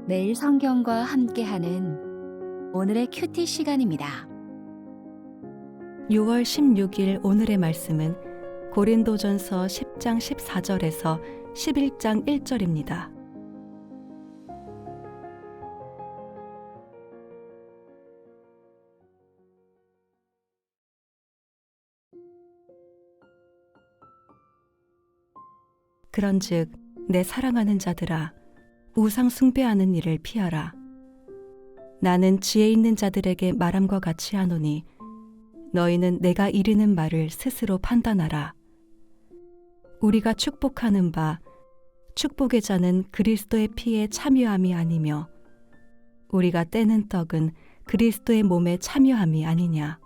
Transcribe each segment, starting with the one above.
매일 성경과 함께하는 오늘의 큐티 시간입니다. 6월 16일 오늘의 말씀은 고린도전서 10장 14절에서 11장 1절입니다. 그런즉 내 사랑하는 자들아, 우상 숭배하는 일을 피하라. 나는 지혜 있는 자들에게 말함과 같이 하노니 너희는 내가 이르는 말을 스스로 판단하라. 우리가 축복하는 바 축복의 자는 그리스도의 피에 참여함이 아니며 우리가 떼는 떡은 그리스도의 몸에 참여함이 아니냐.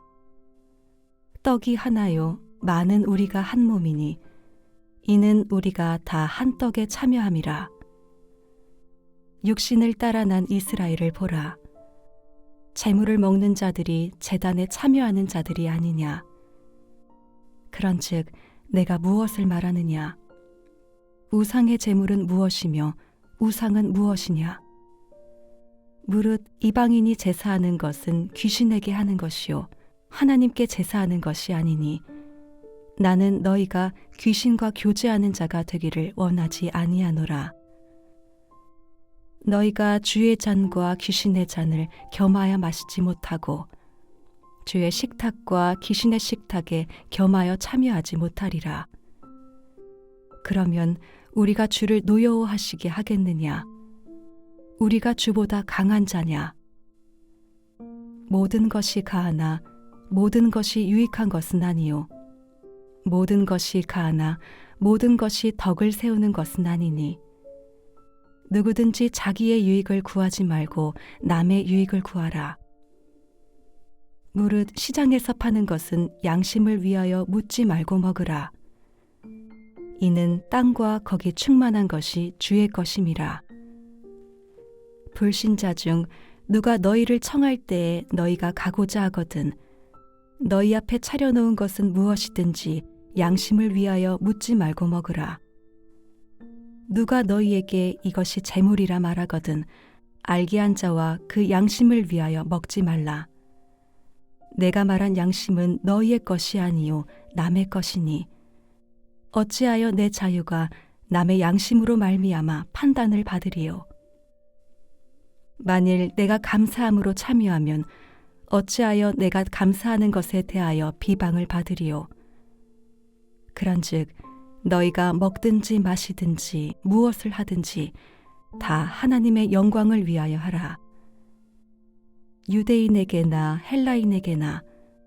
떡이 하나요 많은 우리가 한 몸이니 이는 우리가 다 한 떡에 참여함이라. 육신을 따라 난 이스라엘을 보라. 재물을 먹는 자들이 제단에 참여하는 자들이 아니냐. 그런즉 내가 무엇을 말하느냐. 우상의 재물은 무엇이며 우상은 무엇이냐. 무릇 이방인이 제사하는 것은 귀신에게 하는 것이요 하나님께 제사하는 것이 아니니 나는 너희가 귀신과 교제하는 자가 되기를 원하지 아니하노라. 너희가 주의 잔과 귀신의 잔을 겸하여 마시지 못하고 주의 식탁과 귀신의 식탁에 겸하여 참여하지 못하리라. 그러면 우리가 주를 노여워하시게 하겠느냐? 우리가 주보다 강한 자냐? 모든 것이 가하나 모든 것이 유익한 것은 아니요 모든 것이 가하나 모든 것이 덕을 세우는 것은 아니니 누구든지 자기의 유익을 구하지 말고 남의 유익을 구하라. 무릇 시장에서 파는 것은 양심을 위하여 묻지 말고 먹으라. 이는 땅과 거기 충만한 것이 주의 것임이라. 불신자 중 누가 너희를 청할 때에 너희가 가고자 하거든 너희 앞에 차려놓은 것은 무엇이든지 양심을 위하여 묻지 말고 먹으라. 누가 너희에게 이것이 재물이라 말하거든 알게 한 자와 그 양심을 위하여 먹지 말라. 내가 말한 양심은 너희의 것이 아니요 남의 것이니 어찌하여 내 자유가 남의 양심으로 말미암아 판단을 받으리요. 만일 내가 감사함으로 참여하면 어찌하여 내가 감사하는 것에 대하여 비방을 받으리요. 그런즉 너희가 먹든지 마시든지 무엇을 하든지 다 하나님의 영광을 위하여 하라. 유대인에게나 헬라인에게나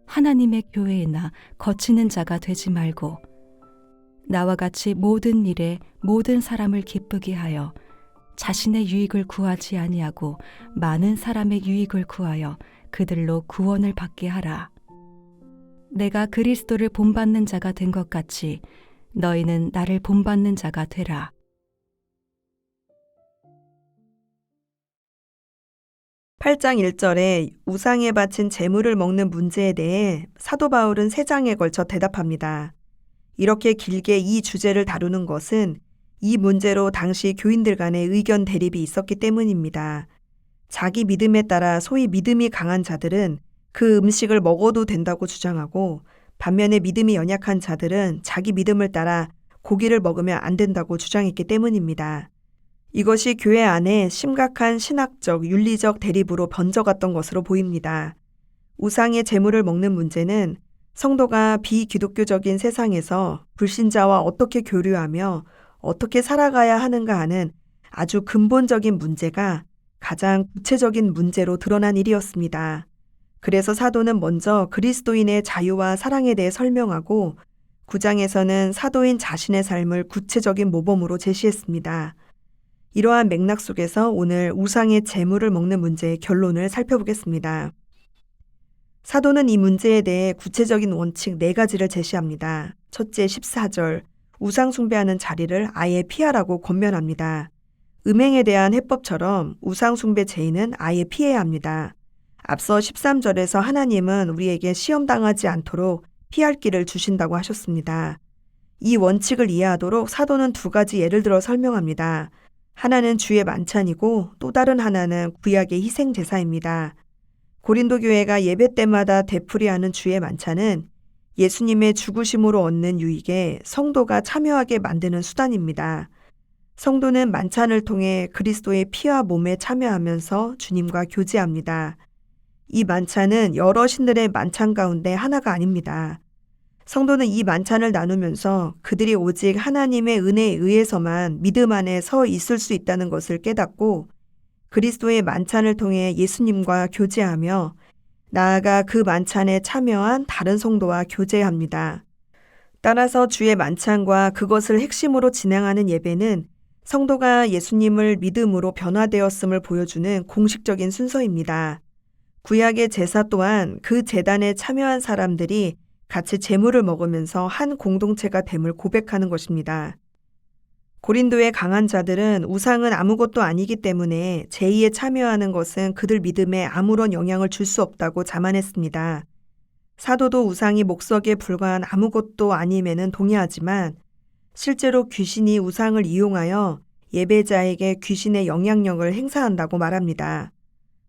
하나님의 교회에나 거치는 자가 되지 말고 나와 같이 모든 일에 모든 사람을 기쁘게 하여 자신의 유익을 구하지 아니하고 많은 사람의 유익을 구하여 그들로 구원을 받게 하라. 내가 그리스도를 본받는 자가 된 것 같이 너희는 나를 본받는 자가 되라. (8장 1절에) 우상에 바친 제물을 먹는 문제에 대해 사도 바울은 3장에 걸쳐 대답합니다. 이렇게 길게 이 주제를 다루는 것은 이 문제로 당시 교인들 간의 의견 대립이 있었기 때문입니다. 자기 믿음에 따라 소위 믿음이 강한 자들은 그 음식을 먹어도 된다고 주장하고 반면에 믿음이 연약한 자들은 자기 믿음을 따라 고기를 먹으면 안 된다고 주장했기 때문입니다. 이것이 교회 안에 심각한 신학적, 윤리적 대립으로 번져갔던 것으로 보입니다. 우상의 제물을 먹는 문제는 성도가 비기독교적인 세상에서 불신자와 어떻게 교류하며 어떻게 살아가야 하는가 하는 아주 근본적인 문제가 가장 구체적인 문제로 드러난 일이었습니다. 그래서 사도는 먼저 그리스도인의 자유와 사랑에 대해 설명하고 9장에서는 사도인 자신의 삶을 구체적인 모범으로 제시했습니다. 이러한 맥락 속에서 오늘 우상의 제물을 먹는 문제의 결론을 살펴보겠습니다. 사도는 이 문제에 대해 구체적인 원칙 4가지를 제시합니다. 첫째 14절, 우상 숭배하는 자리를 아예 피하라고 권면합니다. 음행에 대한 해법처럼 우상 숭배 죄인은 아예 피해야 합니다. 앞서 13절에서 하나님은 우리에게 시험당하지 않도록 피할 길을 주신다고 하셨습니다. 이 원칙을 이해하도록 사도는 2가지 예를 들어 설명합니다. 하나는 주의 만찬이고 또 다른 하나는 구약의 희생 제사입니다. 고린도 교회가 예배 때마다 되풀이하는 주의 만찬은 예수님의 죽으심으로 얻는 유익에 성도가 참여하게 만드는 수단입니다. 성도는 만찬을 통해 그리스도의 피와 몸에 참여하면서 주님과 교제합니다. 이 만찬은 여러 신들의 만찬 가운데 하나가 아닙니다. 성도는 이 만찬을 나누면서 그들이 오직 하나님의 은혜에 의해서만 믿음 안에 서 있을 수 있다는 것을 깨닫고 그리스도의 만찬을 통해 예수님과 교제하며 나아가 그 만찬에 참여한 다른 성도와 교제합니다. 따라서 주의 만찬과 그것을 핵심으로 진행하는 예배는 성도가 예수님을 믿음으로 변화되었음을 보여주는 공식적인 순서입니다. 구약의 제사 또한 그 제단에 참여한 사람들이 같이 제물을 먹으면서 한 공동체가 됨을 고백하는 것입니다. 고린도의 강한 자들은 우상은 아무것도 아니기 때문에 제의에 참여하는 것은 그들 믿음에 아무런 영향을 줄 수 없다고 자만했습니다. 사도도 우상이 목석에 불과한 아무것도 아님에는 동의하지만 실제로 귀신이 우상을 이용하여 예배자에게 귀신의 영향력을 행사한다고 말합니다.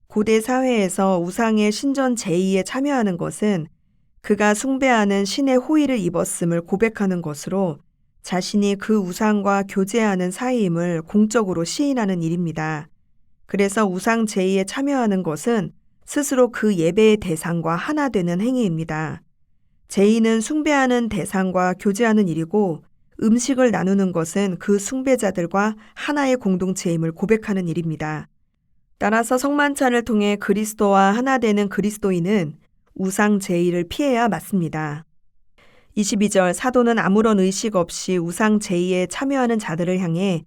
고대 사회에서 우상의 신전 제의에 참여하는 것은 그가 숭배하는 신의 호의를 입었음을 고백하는 것으로 자신이 그 우상과 교제하는 사이임을 공적으로 시인하는 일입니다. 그래서 우상 제의에 참여하는 것은 스스로 그 예배의 대상과 하나 되는 행위입니다. 제의는 숭배하는 대상과 교제하는 일이고 음식을 나누는 것은 그 숭배자들과 하나의 공동체임을 고백하는 일입니다. 따라서 성만찬을 통해 그리스도와 하나 되는 그리스도인은 우상 제의를 피해야 맞습니다. 22절 사도는 아무런 의식 없이 우상 제의에 참여하는 자들을 향해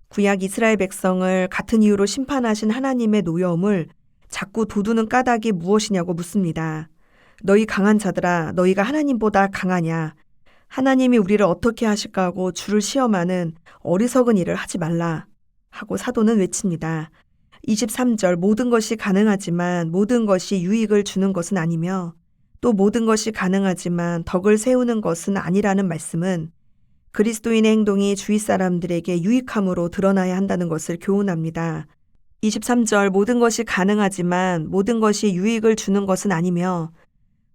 구약 이스라엘 백성을 같은 이유로 심판하신 하나님의 노여움을 자꾸 돋우는 까닭이 무엇이냐고 묻습니다. 너희 강한 자들아, 너희가 하나님보다 강하냐? 하나님이 우리를 어떻게 하실까 하고 주를 시험하는 어리석은 일을 하지 말라 하고 사도는 외칩니다. 23절 모든 것이 가능하지만 모든 것이 유익을 주는 것은 아니며 또 모든 것이 가능하지만 덕을 세우는 것은 아니라는 말씀은 그리스도인의 행동이 주위 사람들에게 유익함으로 드러나야 한다는 것을 교훈합니다. 23절 모든 것이 가능하지만 모든 것이 유익을 주는 것은 아니며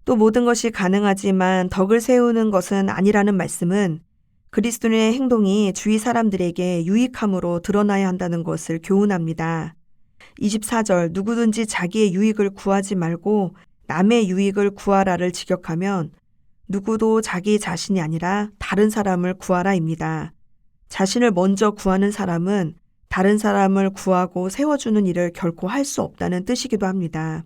또 모든 것이 가능하지만 덕을 세우는 것은 아니라는 말씀은 그리스도인의 행동이 주위 사람들에게 유익함으로 드러나야 한다는 것을 교훈합니다. 24절 누구든지 자기의 유익을 구하지 말고 남의 유익을 구하라를 직역하면 누구도 자기 자신이 아니라 다른 사람을 구하라입니다. 자신을 먼저 구하는 사람은 다른 사람을 구하고 세워주는 일을 결코 할 수 없다는 뜻이기도 합니다.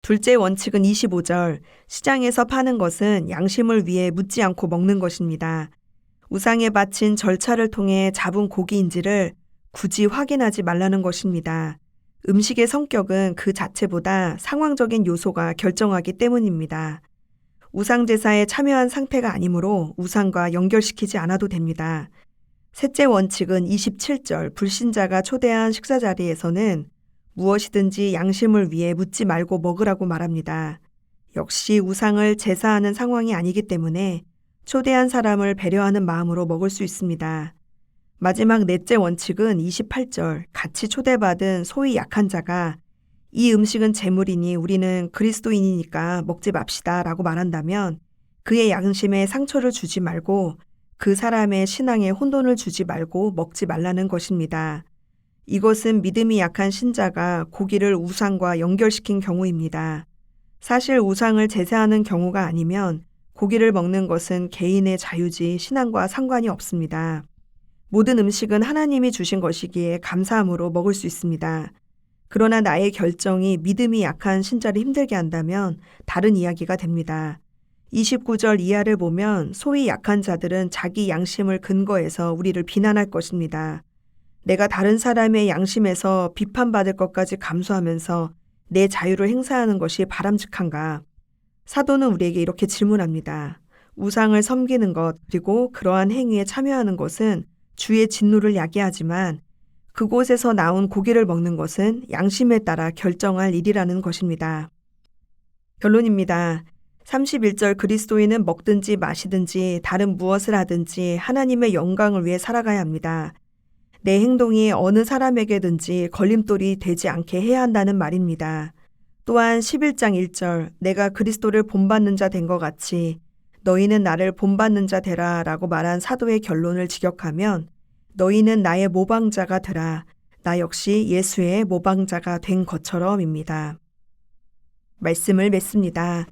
둘째 원칙은 25절 시장에서 파는 것은 양심을 위해 묻지 않고 먹는 것입니다. 우상에 바친 절차를 통해 잡은 고기인지를 굳이 확인하지 말라는 것입니다. 음식의 성격은 그 자체보다 상황적인 요소가 결정하기 때문입니다. 우상제사에 참여한 상태가 아니므로 우상과 연결시키지 않아도 됩니다. 셋째 원칙은 27절 불신자가 초대한 식사 자리에서는 무엇이든지 양심을 위해 묻지 말고 먹으라고 말합니다. 역시 우상을 제사하는 상황이 아니기 때문에 초대한 사람을 배려하는 마음으로 먹을 수 있습니다. 마지막 넷째 원칙은 28절 같이 초대받은 소위 약한 자가 이 음식은 제물이니 우리는 그리스도인이니까 먹지 맙시다 라고 말한다면 그의 양심에 상처를 주지 말고 그 사람의 신앙에 혼돈을 주지 말고 먹지 말라는 것입니다. 이것은 믿음이 약한 신자가 고기를 우상과 연결시킨 경우입니다. 사실 우상을 제사하는 경우가 아니면 고기를 먹는 것은 개인의 자유지 신앙과 상관이 없습니다. 모든 음식은 하나님이 주신 것이기에 감사함으로 먹을 수 있습니다. 그러나 나의 결정이 믿음이 약한 신자를 힘들게 한다면 다른 이야기가 됩니다. 29절 이하를 보면 소위 약한 자들은 자기 양심을 근거해서 우리를 비난할 것입니다. 내가 다른 사람의 양심에서 비판받을 것까지 감수하면서 내 자유를 행사하는 것이 바람직한가? 사도는 우리에게 이렇게 질문합니다. 우상을 섬기는 것 그리고 그러한 행위에 참여하는 것은 주의 진노를 야기하지만 그곳에서 나온 고기를 먹는 것은 양심에 따라 결정할 일이라는 것입니다. 결론입니다. 31절 그리스도인은 먹든지 마시든지 다른 무엇을 하든지 하나님의 영광을 위해 살아가야 합니다. 내 행동이 어느 사람에게든지 걸림돌이 되지 않게 해야 한다는 말입니다. 또한 11장 1절 내가 그리스도를 본받는 자 된 것 같이 너희는 나를 본받는 자 되라 라고 말한 사도의 결론을 직역하면 너희는 나의 모방자가 되라. 나 역시 예수의 모방자가 된 것처럼입니다. 말씀을 맺습니다.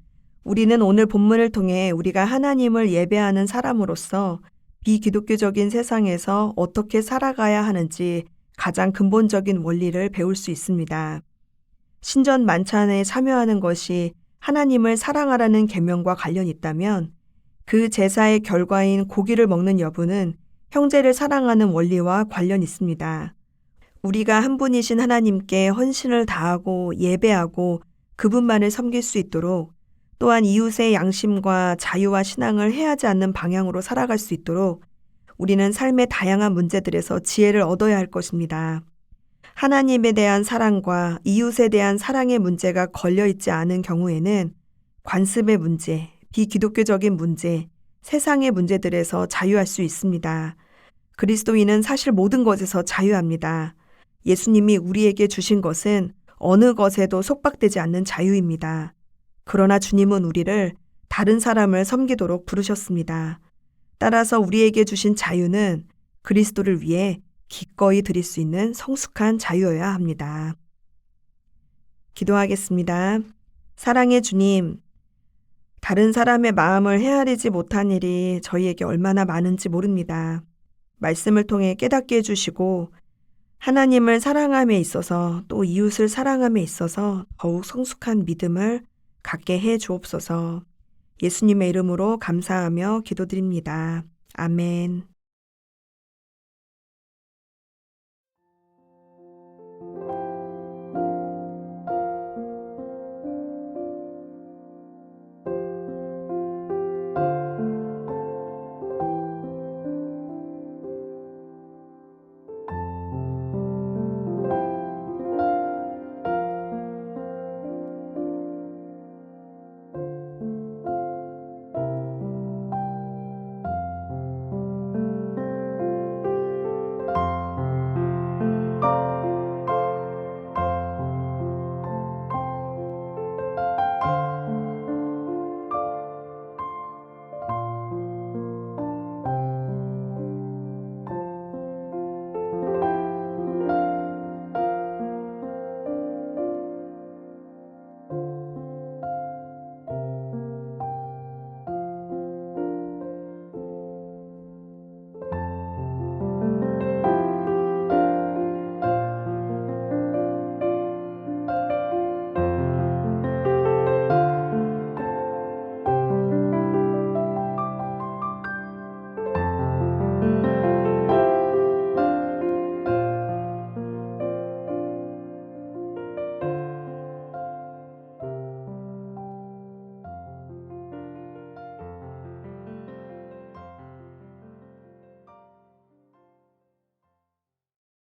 우리는 오늘 본문을 통해 우리가 하나님을 예배하는 사람으로서 비기독교적인 세상에서 어떻게 살아가야 하는지 가장 근본적인 원리를 배울 수 있습니다. 신전 만찬에 참여하는 것이 하나님을 사랑하라는 계명과 관련이 있다면 그 제사의 결과인 고기를 먹는 여부는 형제를 사랑하는 원리와 관련이 있습니다. 우리가 한 분이신 하나님께 헌신을 다하고 예배하고 그분만을 섬길 수 있도록 또한 이웃의 양심과 자유와 신앙을 해하지 않는 방향으로 살아갈 수 있도록 우리는 삶의 다양한 문제들에서 지혜를 얻어야 할 것입니다. 하나님에 대한 사랑과 이웃에 대한 사랑의 문제가 걸려있지 않은 경우에는 관습의 문제, 비기독교적인 문제, 세상의 문제들에서 자유할 수 있습니다. 그리스도인은 사실 모든 것에서 자유합니다. 예수님이 우리에게 주신 것은 어느 것에도 속박되지 않는 자유입니다. 그러나 주님은 우리를 다른 사람을 섬기도록 부르셨습니다. 따라서 우리에게 주신 자유는 그리스도를 위해 기꺼이 드릴 수 있는 성숙한 자유여야 합니다. 기도하겠습니다. 사랑의 주님, 다른 사람의 마음을 헤아리지 못한 일이 저희에게 얼마나 많은지 모릅니다. 말씀을 통해 깨닫게 해주시고 하나님을 사랑함에 있어서 또 이웃을 사랑함에 있어서 더욱 성숙한 믿음을 갖게 해 주옵소서. 예수님의 이름으로 감사하며 기도드립니다. 아멘.